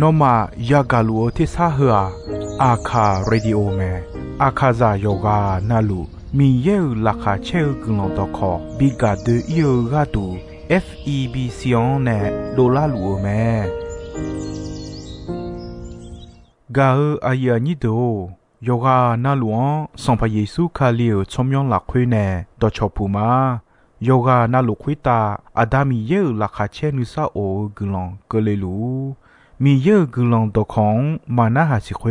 นอมายากาลูที่ซาเหืออาคาเรดิโอเมอาคาซาโยกานาลูมีเยอลักคาเชลกุลองตอคอบิกาเดเยกาตู FEB ซิออนเนโดลาลูเมกาอายานิโดโยกานาลวงสัมพเยซูคาเลียวชมยองหลักคุยเนดอชอปูมาโยกานาลุคุยตาอาดามีเยอลักคาเชนุซาโอกุลองเกเลลูมีเยอะกุลองตอของมานาหาสิเคว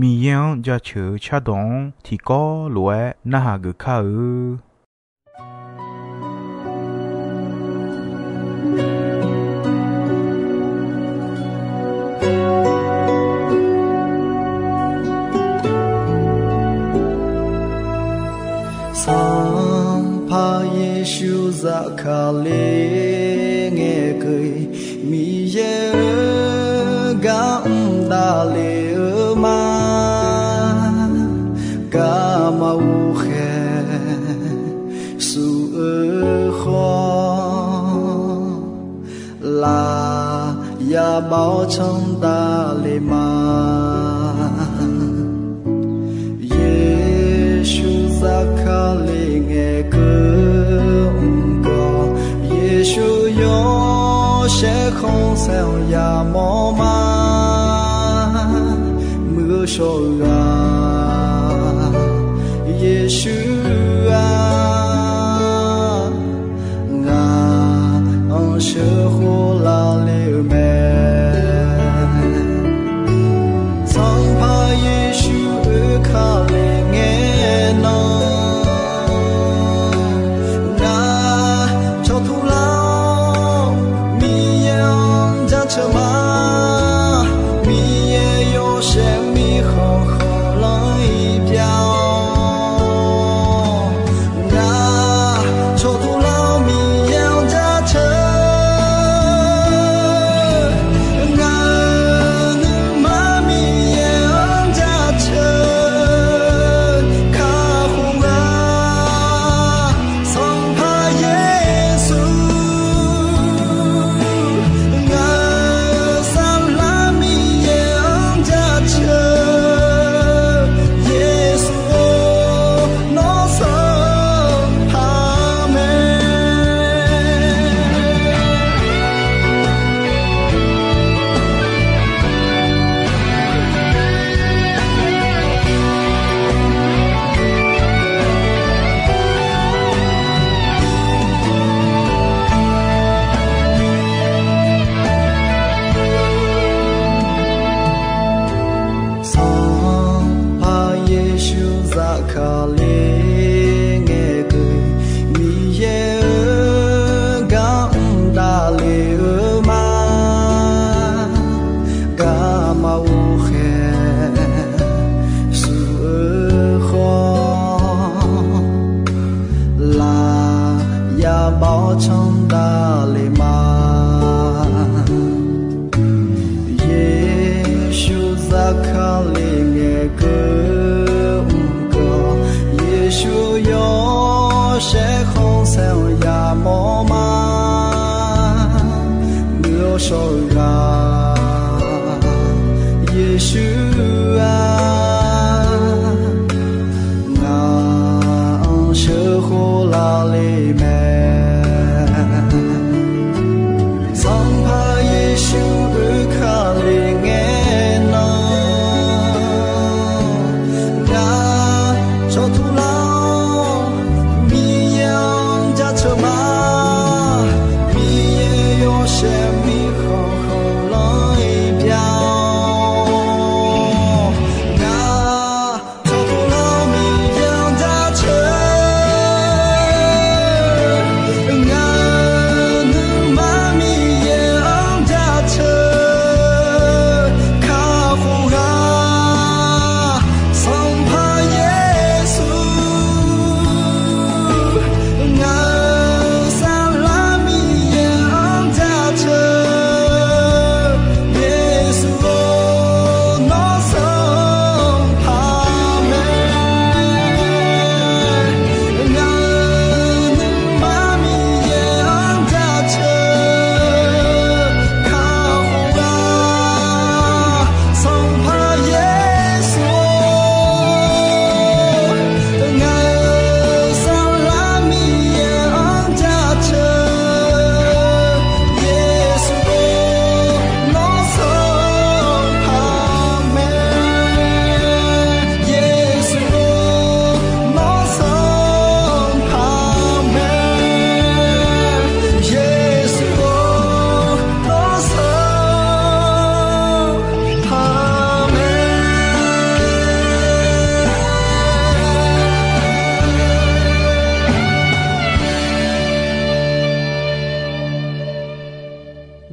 มียังจะเชื่อชาดงที่ก็รวยนาหากข้าสัมภาเยซูจะขาเลเงกยมีเยกัมดาเลมากามาอุเขสุขลายาเบาชังดาเลมา空想呀莫嘛没说啊耶稣啊俺是活了了没苍怕耶稣卡了眼呢车马，米也有生命厚厚了一瓢，那蹉跎了米养家车，那马米养家车，卡红啊，桑帕耶稣。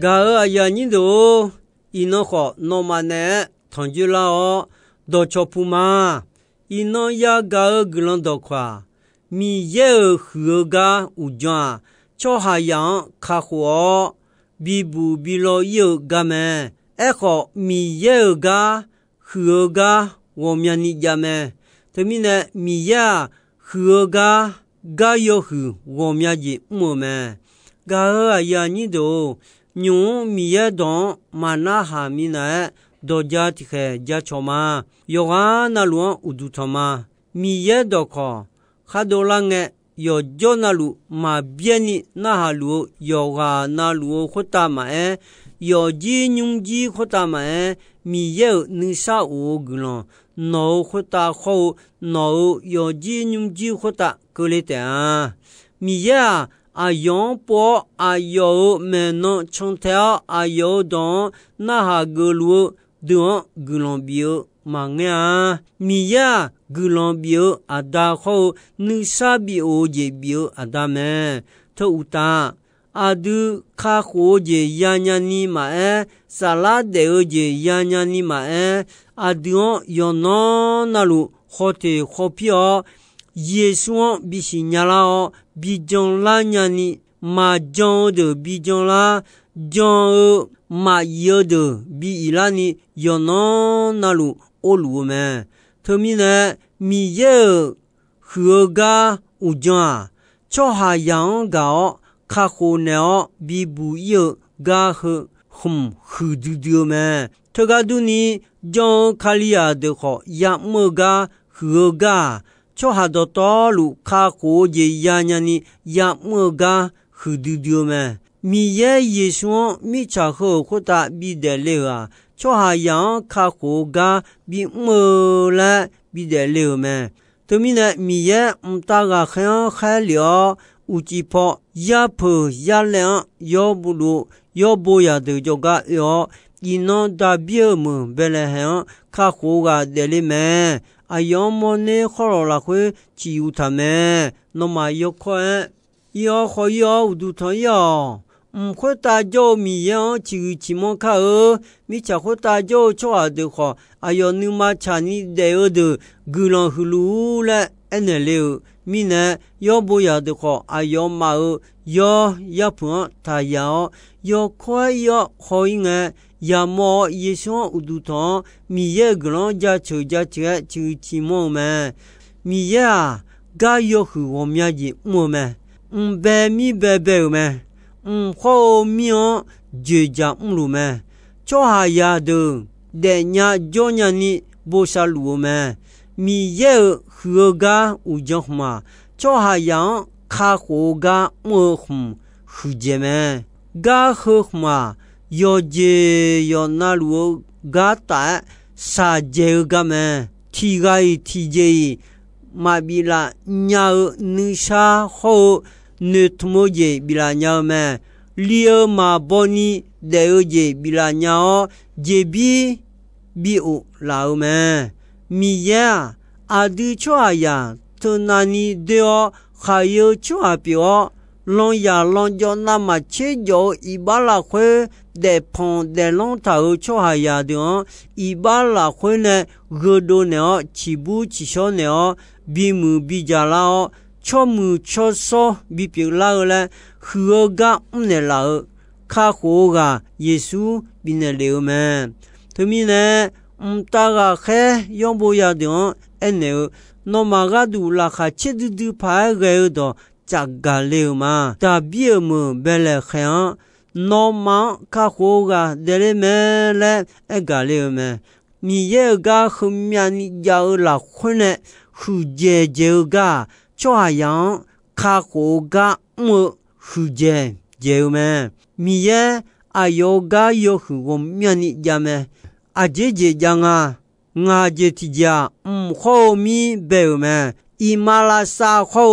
ga ya ni do ino ho no mane thonjula o do chopuma ino ya ga glon do kwa mi ye hu ga uja cho ha yang kha ho bi bu bi lo ye ga me e ho mi ye ga hu ga wo mya ni ja me temi ne mi ya hu ga ga yo hu wo mya ji mo me ga ya ni do nyu mi ye don mana ha mi na do ja ti khe ja choma yo ga na lu u du thoma mi ye do kho kha do la nge yo jo na lu ma bie ni na ha lu yo ga na lu khu ta ma e yo ji nyung ji khu ta ma e mi ye ni sa o gu lo no khu ta kho no yo ji nyung ji khu ta ko le ta mi ye a yon po a yo me no chong ta a yo don na ha gu lu do gu lo bio ma nga mi ya gu lo bio a da kho nu sa bi o je bio a da me to uta a du kha kho je ya nya ni ma e sa la de o je ya nya ni ma e a du yo no na lu kho te kho pio Yesu bi si nya la bi jong la nya ni ma jong de bi jong la jong ma ye de bi ila ni yo no na lu o lu me to mi ne mi ye hu ga u jwa cho ha yang ga kha kho ne bi bu ye ga hu hum hu du du me to ga du ni jong khalia de kho ya mo ga hu ga cho ha do to lu kha ko je ya nya ni ya mo ga hu du du me mi ye Yesu mi cha ho ko ta bi de le a cho ha yang kha ko ga bi mo la bi de le me to mi na mi ye ta ga khan kha lyo u ji pho ya pho ya le yo bu lu yo bo ya de jo ga yo ino da bi mo be le han kha ko ga de le me ayon mo ne khoro la khwe chi u tha me no ma yo kho yo kho yo du thon yo khwe ta jo mi yo chi chi mo kha mi cha khwe ta jo cho a de kho ayon nu ma cha ni de o de gu lon hu lu la en le mi ne yo bo ya de kho ayon ma yo ya pu ta ya yo khwe yo kho yin ya mo Yesu u du thon mi ye glon ja chu chi mo me mi ya ga yo hu wo mya ji mo me be mi be me kho mi o je ja lu me cho ha ya de nya jo nya ni bo sha lu me mi ye hu ga u jo ma cho ha ya kha kho ga mo hum hu je me ga hu ma yo je yo na lu ga ta sa je ga me ti je ma bi la nya nu sha ho ne tmo je bi la nya me lieu ma boni de je bi la nya je bi o la me mi ya a du chwa ya to na ni de o kha yo chwa pi o long ya long jo na ma che jo i ba la khwe de pon de long ta o cho ha ya de i ba la khwe ne go do ne o chi bu chi sho ne o bi mu bi ja la o cho mu cho so bi pi la o la hu ga ne la o kha kho ga Yesu bi ne le o me to mi ne ta ga khe yo bo ya de en ne no ma ga du la kha che du pa ge do cha ga le ma ta bi mo be le khan no ma ka ho ga de le me le e ga le me mi ye ga hu mya ni ya la khu ne hu je ga cho yang ka ho ga mo hu je me mi ye a yo ga yo hu wo mya ni ya me a je ja nga je ti ja ho mi be me i ma la sa ho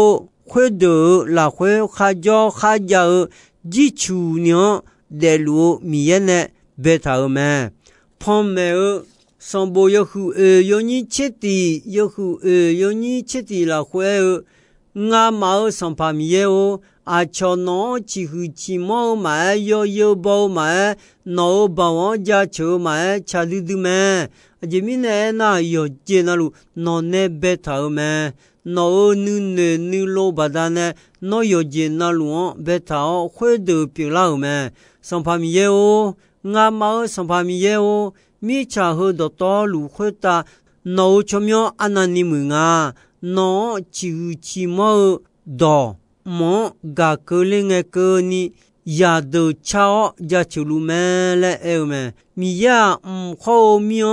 khwe de la khwe kha jo kha ja ji chu nyo de lu mi ye ne be ta me pom me son bo yo hu yo ni cheti yo hu yo ni cheti la khwe nga ma son pa mi ye o 阿乔诺只会起毛买有包买脑包王家球买查嘟嘟买这边呢那有见那路脑内白头买脑女老巴达呢脑有见那路白头会都别老买上旁边有俺妈上旁边有米茶喝到道路会打脑全面安那你们啊脑只会起毛到么个个人个个你也都超家球路咩来哎咩，米呀后面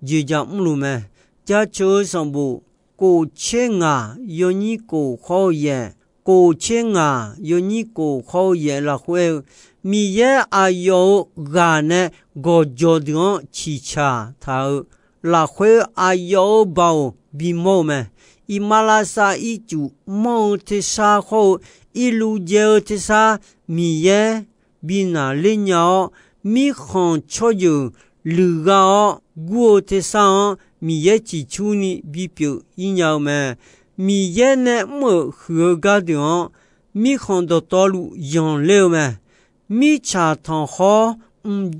就讲路咩，家球上部过钱啊，有你过好嘢，过钱啊，有你过好嘢啦会，米呀啊有个呢个脚的汽车头，啦会啊有包比毛咩。伊马拉萨伊就毛的沙后一路接的沙米耶比那里鸟米行超有路个过的沙米耶基础呢比表一鸟么米耶呢么合个的米行的道路养了么米茶汤好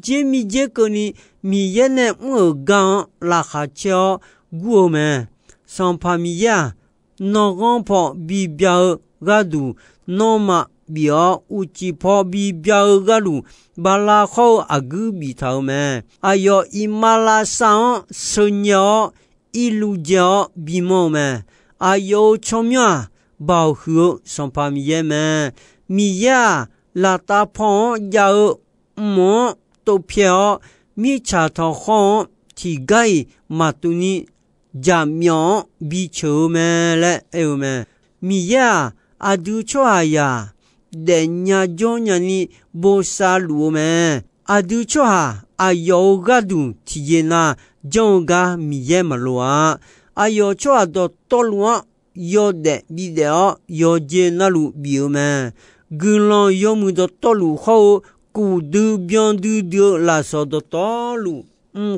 接米接个呢米耶呢么刚拉哈桥过么上帕米呀，那个跑比标个路，那么标有几跑比标个路，巴拉好阿个比头么？哎哟，伊马拉上生鸟一路叫比毛么？哎哟，聪明保护上帕米耶么？米呀，拉大胖要么都票，米茶头好提盖马杜尼。家苗比球么嘞？哎呦么，米呀，阿杜错呀，人家叫人你不杀路么？阿杜错阿有个度体验呐，叫个米耶么路啊？阿有错到多路啊，有的比的有见那路比么？跟浪有么的多路好，古都边都拉少的多路。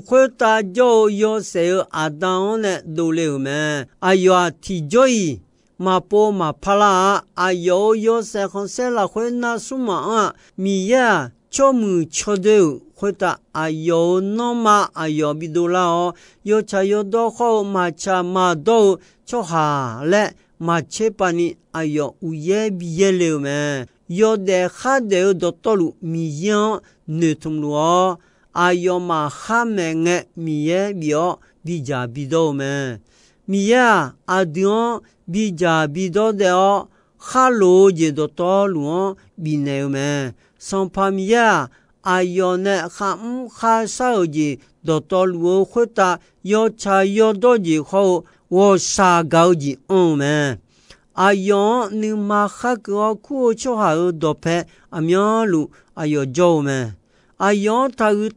会打就有谁阿当呢？都了没？哎呀，提着伊马波马帕拉，哎呦，有谁红谁啦？会拿什么啊？米呀，敲木敲头，会打哎呦，那么哎呦，比多啦哦，有茶有多好，马茶马豆敲下来，马切把你哎呦，无也比也了没？有的哈的都到路米样，你通路哦。哎呦嘛，哈没个米耶表比家比多么？米呀，阿丁比家比多的哦，哈罗也都到路比那么？上帕米呀，哎呦呢，哈少的都到路回答要查要多的后，我啥高的么？哎呦，你嘛哈个苦就好多拍阿苗路，哎呦做么？哎呦，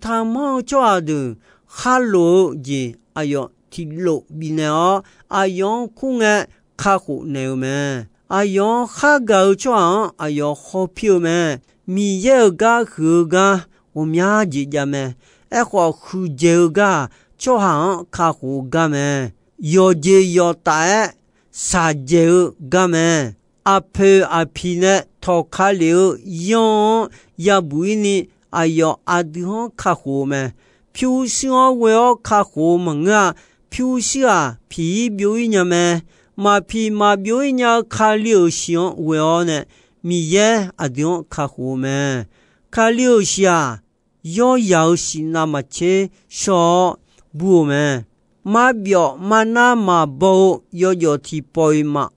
他毛抓的，哈罗的，哎呦，提罗比呢？哎呦，空个卡户呢么？哎呦，哈高抓，哎呦，好漂么？米有个喝个，我苗子家么？哎，我喝酒个，就行卡户个么？要酒要大，啥酒个么？阿婆阿皮呢？讨卡了，用也不呢？哎呦，阿弟好卡好么？平时我要卡好么啊？平时啊，皮表一样么？马皮马表一样卡流行我要呢？米耶阿弟好卡好么？卡流行啊，要是那么切少不么？马表马那马包要提包嘛？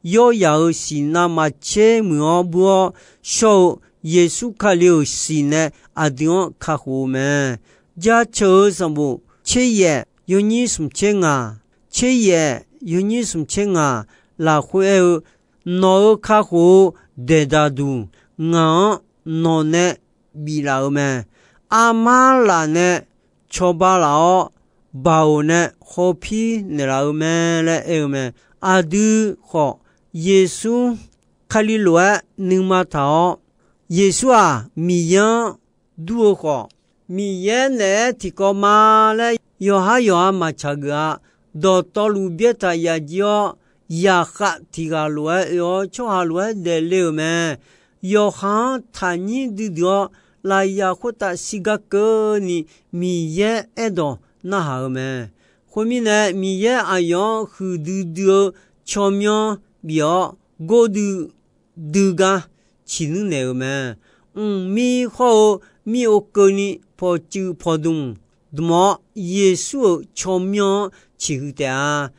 要是那么切么不少？耶稣卡流行呢，阿丁卡好么？家车什么？切耶有你什么钱啊？切耶有你什么钱啊？拉会脑卡好得大度，我脑呢比老么？阿妈拉呢错巴老，包呢好皮呢老么嘞？么？阿杜好耶稣卡里罗宁马头。耶稣啊，米样多好，米样呢？提高嘛嘞，有马查个，到路边他也叫 ya kha tiga lue yo cho ha lue de le me yo ha thani di do la ya khota siga ko ni mi ye edo na ha me khomi ne mi ye ayo khu du do chomyo bio go du ga chinu ne me mi ho mi o ko ni po chu po dung dmo yesu chomyo chi hu ta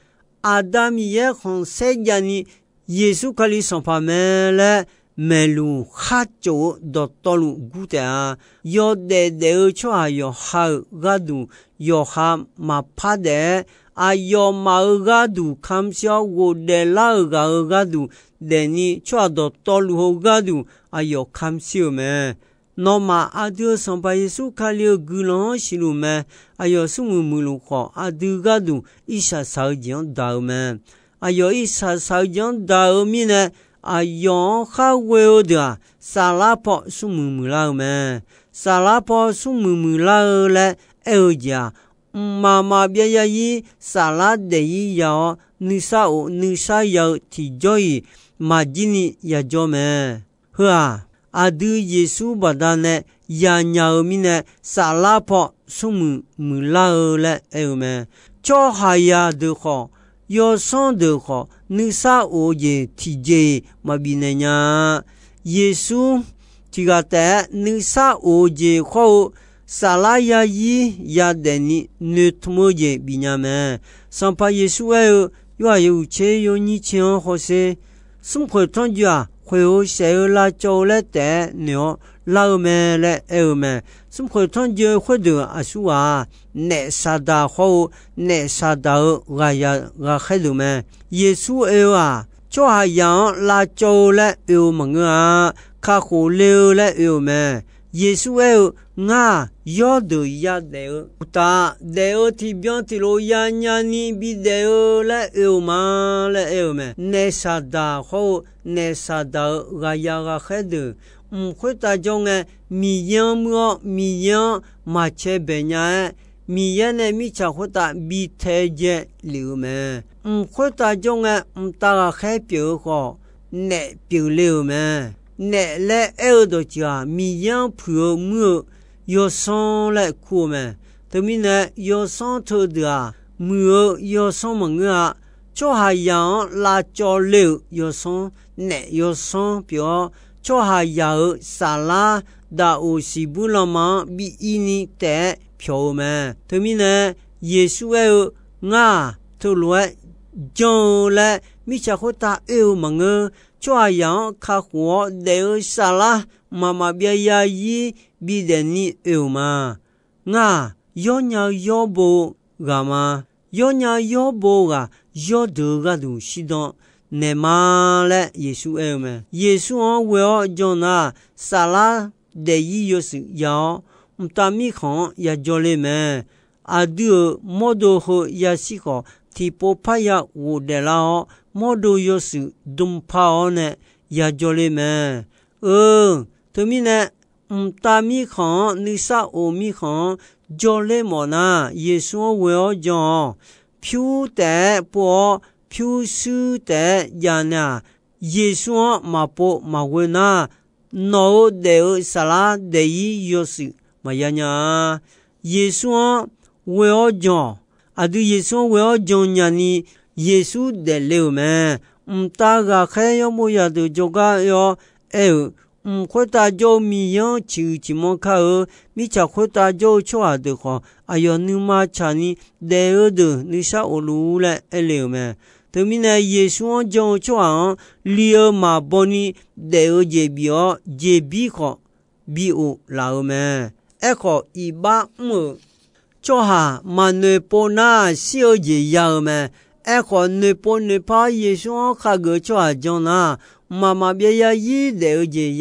Adam ye khon se jani Yesu kali son pa mele melu khacho do tolu guta yo de cho ayo ha gadu yo ha ma phade ayo ma gadu khamsyo wo de la gadu deni cho do tolu ho gadu ayo khamsyo me no ma adu son pa Yesu kali gulon shilu me ayo sumu mulu kho adu gadu isa saujion da me ayo isa saujion da mi ne ayo kha we da salapo sumu mula me salapo sumu mula le eoja mama bia ya yi sala de yi ya nisa ya ti joy majini ya jo me ha adu Yesu badane ya nya mi ne salapo sumu mula le eome cho haya de kho yo son de kho nisa o ye ti je mabinenya Yesu tigate nisa o je kho salaya yi ya deni netmo je binyame sampa Yesu yo yo che yo ni chen ho se sum kho ton ja kho se la cho le te nyo la me le eome sum kho ton je kho de asua ne sada ho ne sada ga ya ga khe me Yesu a cho ha ya la cho le eu manga kha kho le le eu me Yesu nga yo de ya de ta de ti bien ti lo ya nya ni bi de le eu ma le eu me ne sada ho ne sada ga ya ga khe de khoi ta jong mi yan ma che be nya mi yan ne mi cha ho ta bi the je liu me khoi ta jong ta ga khe pyo ho ne pyo liu me ne le do cha mi yan phu mu yo son le ku me to mi ne yo son to da mu yo son mo nga cho ha yan la cho le yo son ne yo son pyo cho ha ya sa la da o si bu la ma bi ini te pyo me to mi ne Yesu nga to lo jon le mi cha ho ta mo nga cho yang kha ho de sala mama bia ya yi bi de ni ma nga yo nya yo bo ga ma yo nya yo bo ga yo de ga du shi don ne ma le Yesu me Yesu we o jona sala de yi yo su ya ta mi khon ya jo le me adu modo ho ya si ko ti po pa ya wo de la modo yo su dum pa one ya jole me to mi ne ta mi khon ni sa o mi khon jole mo na Yesu we o jon phu te po phu su te ya na Yesu ma po ma we na no de sala de yo su ma ya nya Yesu we o jon adu Yesu we o jon nya ni Yesu de leu me ta ga khe yo mo ya de joga yo kho ta jo mi yo chi mo kha mi cha kho ta jo cho a de kho ayo nu ma cha ni de ni sa o lu le leu me to mi na Yesu jo cho a li ma boni de je bi kho bi o la me kho I ba mo cho ha ma ne po na si o je ya me kho ne po ne pa Yesu kha ge cho a jon na mama bia ya yi de je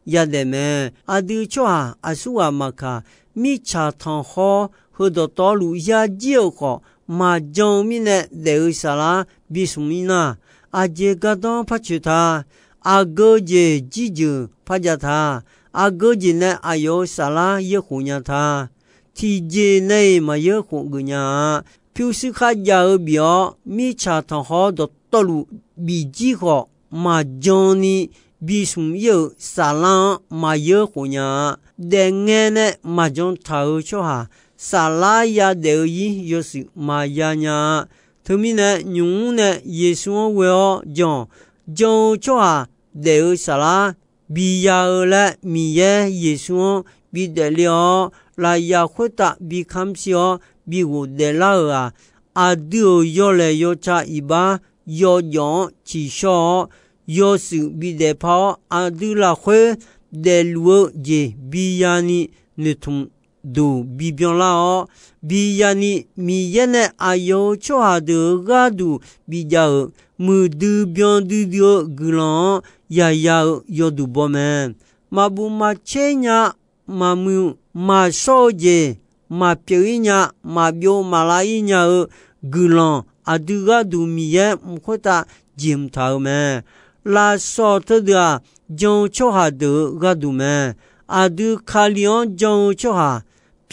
ya de me adu cho a asu a ma kha mi cha thon ho do to lu ya ji kho ma jon mi ne de sa la bi su mi na a je ga don pa chu ta a go je ji ju pa ja tha a go je ne ayo sa la ye khu nya tha ti je ne ma ye khu gu nya 表示卡要表米查汤好的道路比几好嘛将你比什有沙拉嘛有胡呀的眼呢嘛将头出哈沙拉呀得意有时嘛呀呀他们呢用呢耶稣为将出哈得沙拉比呀了米耶耶稣比得了来呀回答比看西哦比我得了啊阿丢要来要查一把要用起少要是比得跑阿丢了会得路也比呀你同do bibion la biyani miyene ayo choa de gadu bija mu du bion du dio glan ya yo du bomen mabu ma chenya mamu ma soje ma pinya ma bio malainya glan adu gadu miye mkhota jim thau me la so tda jon choha de gadu me adu khalion jon choha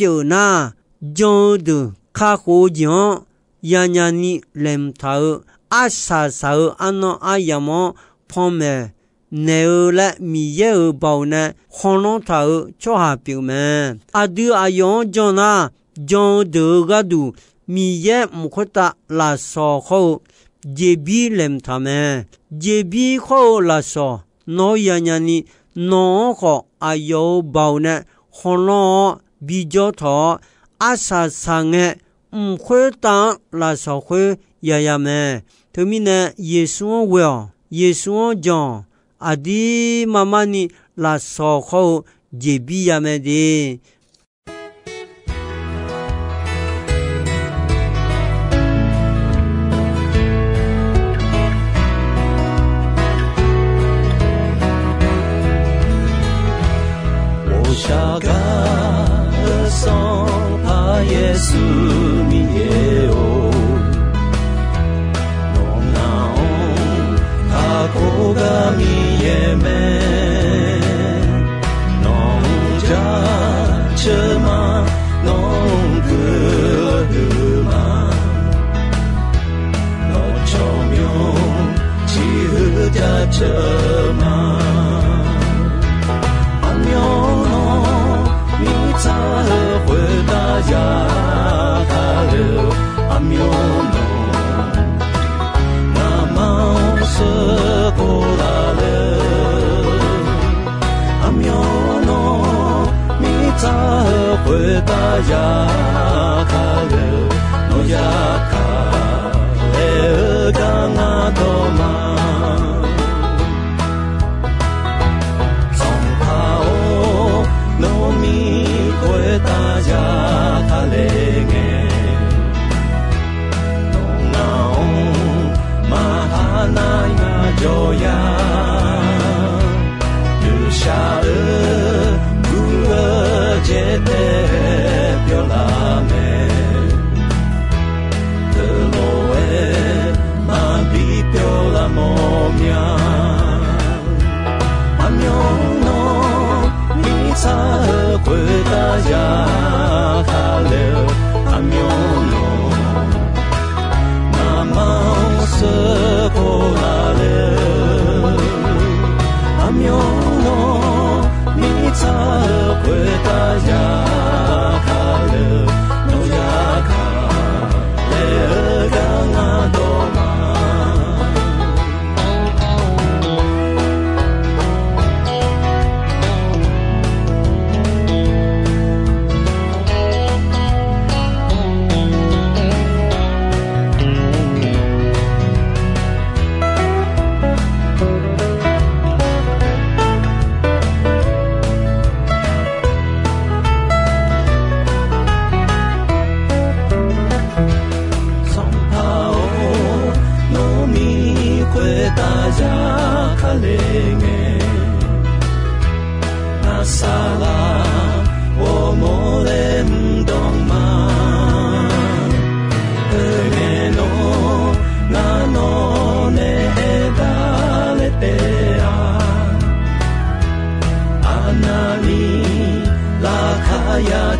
biểu na do de kha ho jon ya nya ni lem thao asa sa ano ayamo phome ne la mi ye bao na khon thao cho ha piu me adu ayon jona jon de ga du mi ye mkhota la so kho je bi lem thame je bi kho la so no ya nya ni no kho ayo bao na khon比较头阿萨桑诶会当拉少会呀呀们他们呢耶稣为耶稣讲阿弟妈妈呢拉少后也比呀们的我下个耶稣米耶哦，侬那哦，他过个米耶门，侬家车马，侬个马，侬巧妙，骑和家车马，阿妙侬，你咋会大家？会大家卡了，诺亚卡勒干阿多玛，从他哦，诺米会大家卡勒耶，侬那哦，马哈那呀就呀，留下了。姐的表拉妹，德罗诶，马比表拉莫苗，阿苗诺，你才会大家哈了，阿苗诺，那毛色过来了，阿苗诺，你才会大家卡了，诺亚卡勒干阿多玛。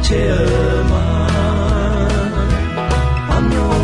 切尔玛，阿牛。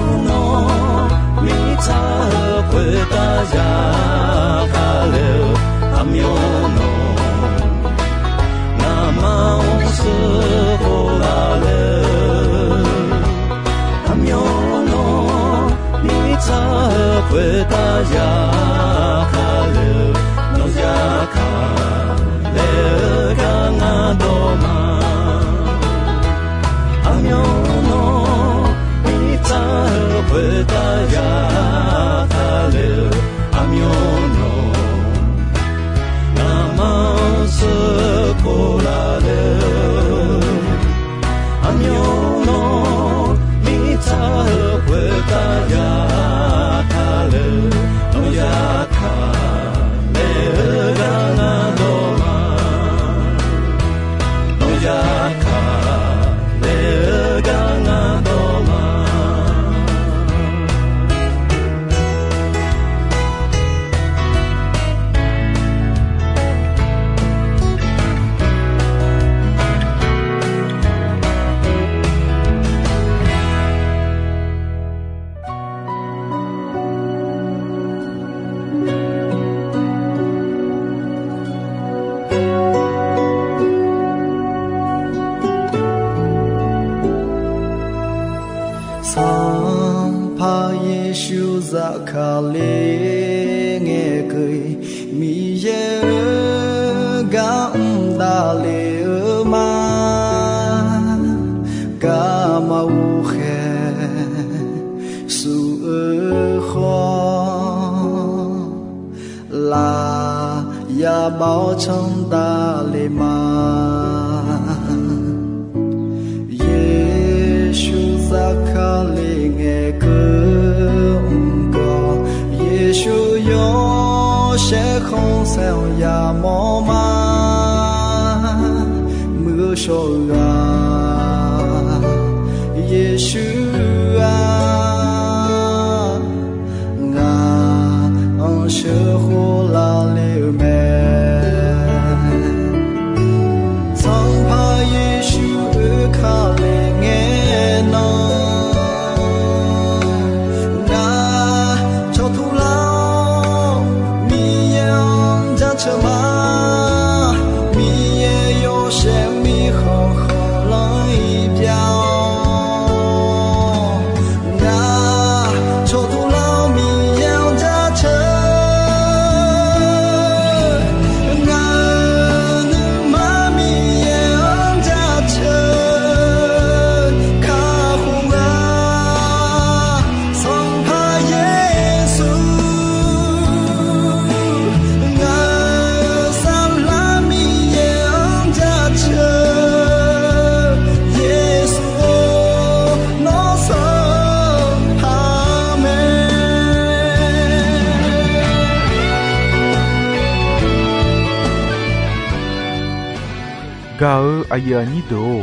Gao ayani do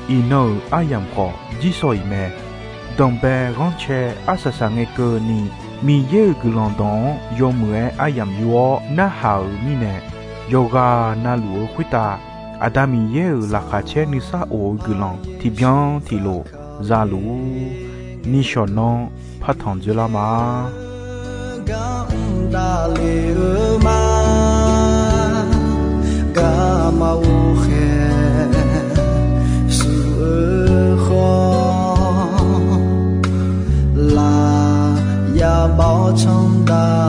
ino ayam ko jisoi me dombe ronche asasange ko ni mi ye gulondon yomue ayam yo na hau mine yoga na luo kwita adami ye la khache ni sa o gulon ti bien ti lo zalu ni shonon patan jela ma ga da le ma ga ma u khe su kho la ya bao chang da